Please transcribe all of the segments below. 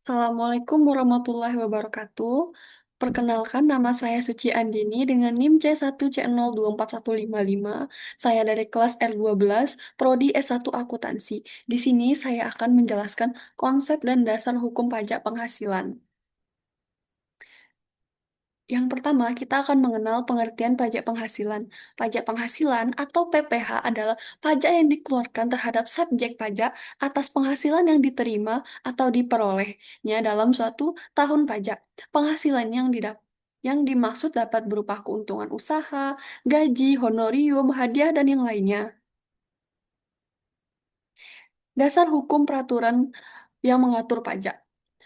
Assalamualaikum warahmatullahi wabarakatuh. Perkenalkan, nama saya Suci Andini dengan NIM C1C024155. Saya dari kelas R12, Prodi S1 Akuntansi. Di sini saya akan menjelaskan konsep dan dasar hukum pajak penghasilan. Yang pertama, kita akan mengenal pengertian pajak penghasilan. Pajak penghasilan atau PPH adalah pajak yang dikeluarkan terhadap subjek pajak atas penghasilan yang diterima atau diperolehnya dalam suatu tahun pajak. Penghasilan yang dimaksud dapat berupa keuntungan usaha, gaji, honorium, hadiah, dan yang lainnya. Dasar hukum peraturan yang mengatur pajak.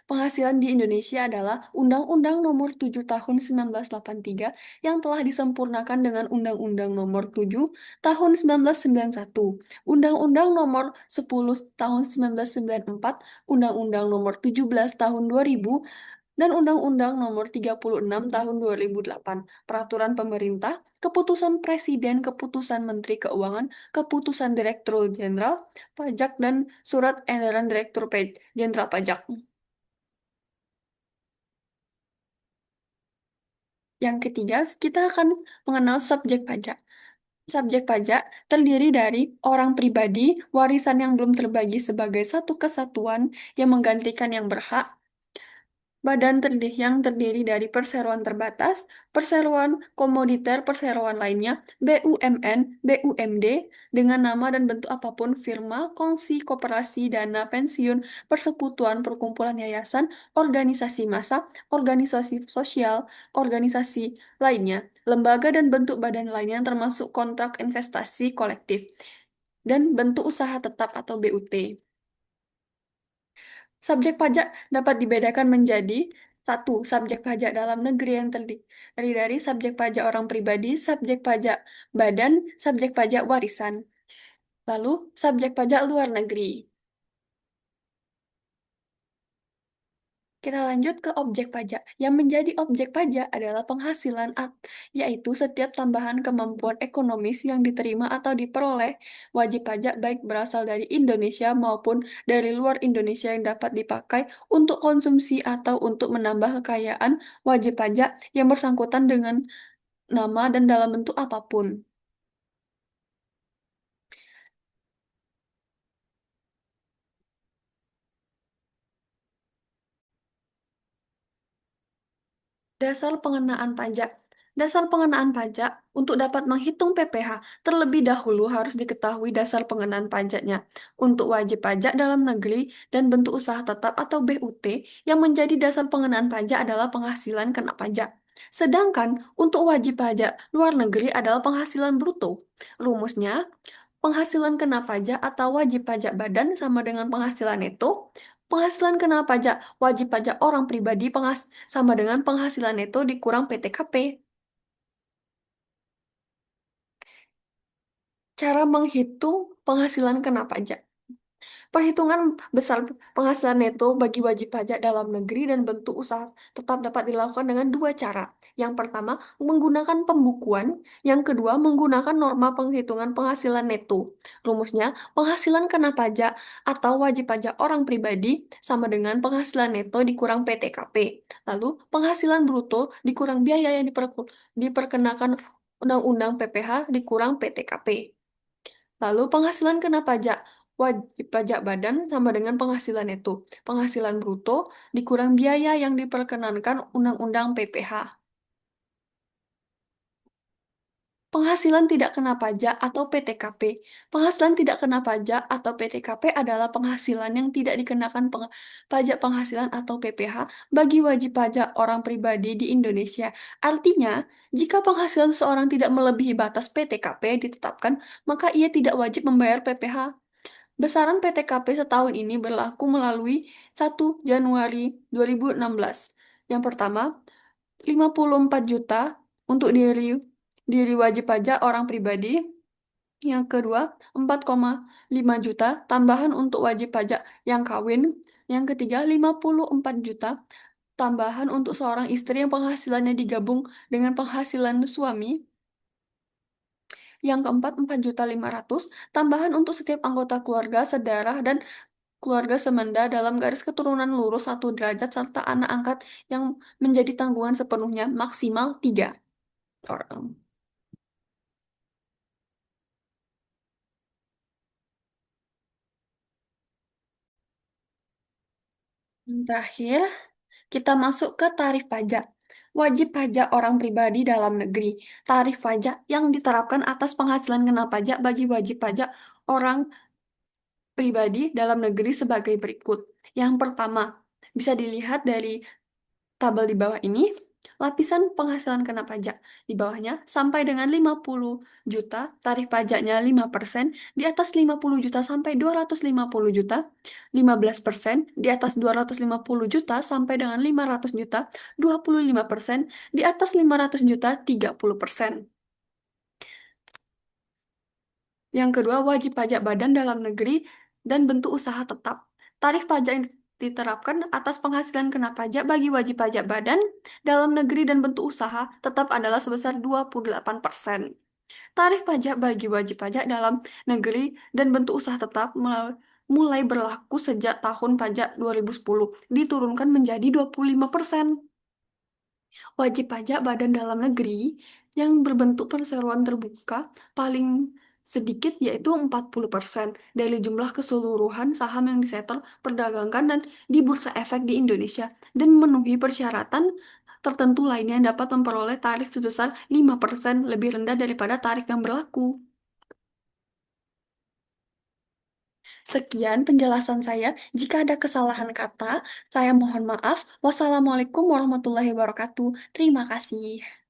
Penghasilan di Indonesia adalah Undang-Undang Nomor 7 Tahun 1983 yang telah disempurnakan dengan Undang-Undang Nomor 7 Tahun 1991, Undang-Undang Nomor 10 Tahun 1994, Undang-Undang Nomor 17 Tahun 2000, dan Undang-Undang Nomor 36 Tahun 2008. Peraturan pemerintah, keputusan Presiden, keputusan Menteri Keuangan, keputusan Direktur Jenderal Pajak, dan surat edaran Direktur Jenderal Pajak. Yang ketiga, kita akan mengenal subjek pajak. Subjek pajak terdiri dari orang pribadi, warisan yang belum terbagi sebagai satu kesatuan yang menggantikan yang berhak, badan yang terdiri dari perseroan terbatas, perseroan komoditer, perseroan lainnya, BUMN, BUMD, dengan nama dan bentuk apapun, firma, kongsi, koperasi, dana pensiun, persekutuan, perkumpulan yayasan, organisasi massa, organisasi sosial, organisasi lainnya, lembaga dan bentuk badan lainnya termasuk kontrak investasi kolektif, dan bentuk usaha tetap atau BUT. Subjek pajak dapat dibedakan menjadi satu, subjek pajak dalam negeri yang terdiri dari subjek pajak orang pribadi, subjek pajak badan, subjek pajak warisan. Lalu, subjek pajak luar negeri. Kita lanjut ke objek pajak. Yang menjadi objek pajak adalah penghasilan, yaitu setiap tambahan kemampuan ekonomis yang diterima atau diperoleh wajib pajak baik berasal dari Indonesia maupun dari luar Indonesia yang dapat dipakai untuk konsumsi atau untuk menambah kekayaan wajib pajak yang bersangkutan dengan nama dan dalam bentuk apapun. Dasar pengenaan pajak. Dasar pengenaan pajak untuk dapat menghitung PPh terlebih dahulu harus diketahui dasar pengenaan pajaknya untuk wajib pajak dalam negeri dan bentuk usaha tetap atau BUT yang menjadi dasar pengenaan pajak adalah penghasilan kena pajak. Sedangkan untuk wajib pajak luar negeri adalah penghasilan bruto. Rumusnya, penghasilan kena pajak atau wajib pajak badan sama dengan penghasilan neto. Penghasilan kena pajak wajib pajak orang pribadi sama dengan penghasilan neto dikurang PTKP. Cara menghitung penghasilan kena pajak. Perhitungan besar penghasilan neto bagi wajib pajak dalam negeri dan bentuk usaha tetap dapat dilakukan dengan dua cara. Yang pertama, menggunakan pembukuan. Yang kedua, menggunakan norma penghitungan penghasilan neto. Rumusnya, penghasilan kena pajak atau wajib pajak orang pribadi sama dengan penghasilan neto dikurang PTKP. Lalu, penghasilan bruto dikurang biaya yang diperkenakan Undang-Undang PPh dikurang PTKP. Lalu penghasilan kena pajak wajib pajak badan sama dengan penghasilan neto. Penghasilan bruto dikurang biaya yang diperkenankan Undang-Undang PPh. Penghasilan tidak kena pajak atau PTKP. Penghasilan tidak kena pajak atau PTKP adalah penghasilan yang tidak dikenakan pajak penghasilan atau PPh bagi wajib pajak orang pribadi di Indonesia. Artinya, jika penghasilan seseorang tidak melebihi batas PTKP ditetapkan, maka ia tidak wajib membayar PPh. Besaran PTKP setahun ini berlaku melalui 1 Januari 2016. Yang pertama, 54 juta untuk diri wajib pajak orang pribadi. Yang kedua, 4,5 juta tambahan untuk wajib pajak yang kawin. Yang ketiga, 54 juta tambahan untuk seorang istri yang penghasilannya digabung dengan penghasilan suami. Yang keempat, 4,5 juta tambahan untuk setiap anggota keluarga, sedarah, dan keluarga semenda dalam garis keturunan lurus 1 derajat, serta anak angkat yang menjadi tanggungan sepenuhnya maksimal 3 orang. Yang terakhir, kita masuk ke tarif pajak. Wajib pajak orang pribadi dalam negeri. Tarif pajak yang diterapkan atas penghasilan kena pajak bagi wajib pajak orang pribadi dalam negeri sebagai berikut. Yang pertama, bisa dilihat dari tabel di bawah ini, lapisan penghasilan kena pajak. Di bawahnya, sampai dengan 50 juta, tarif pajaknya 5%, di atas 50 juta sampai 250 juta, 15%, di atas 250 juta sampai dengan 500 juta, 25%, di atas 500 juta, 30%. Yang kedua, wajib pajak badan dalam negeri dan bentuk usaha tetap. Tarif pajak yang diterapkan atas penghasilan kena pajak bagi wajib pajak badan dalam negeri dan bentuk usaha tetap adalah sebesar 28%. Tarif pajak bagi wajib pajak dalam negeri dan bentuk usaha tetap mulai berlaku sejak tahun pajak 2010, diturunkan menjadi 25%. Wajib pajak badan dalam negeri yang berbentuk perseroan terbuka paling sedikit yaitu 40% dari jumlah keseluruhan saham yang disetor, perdagangkan, dan di bursa efek di Indonesia, dan memenuhi persyaratan tertentu lainnya yang dapat memperoleh tarif sebesar 5% lebih rendah daripada tarif yang berlaku. Sekian penjelasan saya. Jika ada kesalahan kata, saya mohon maaf. Wassalamualaikum warahmatullahi wabarakatuh. Terima kasih.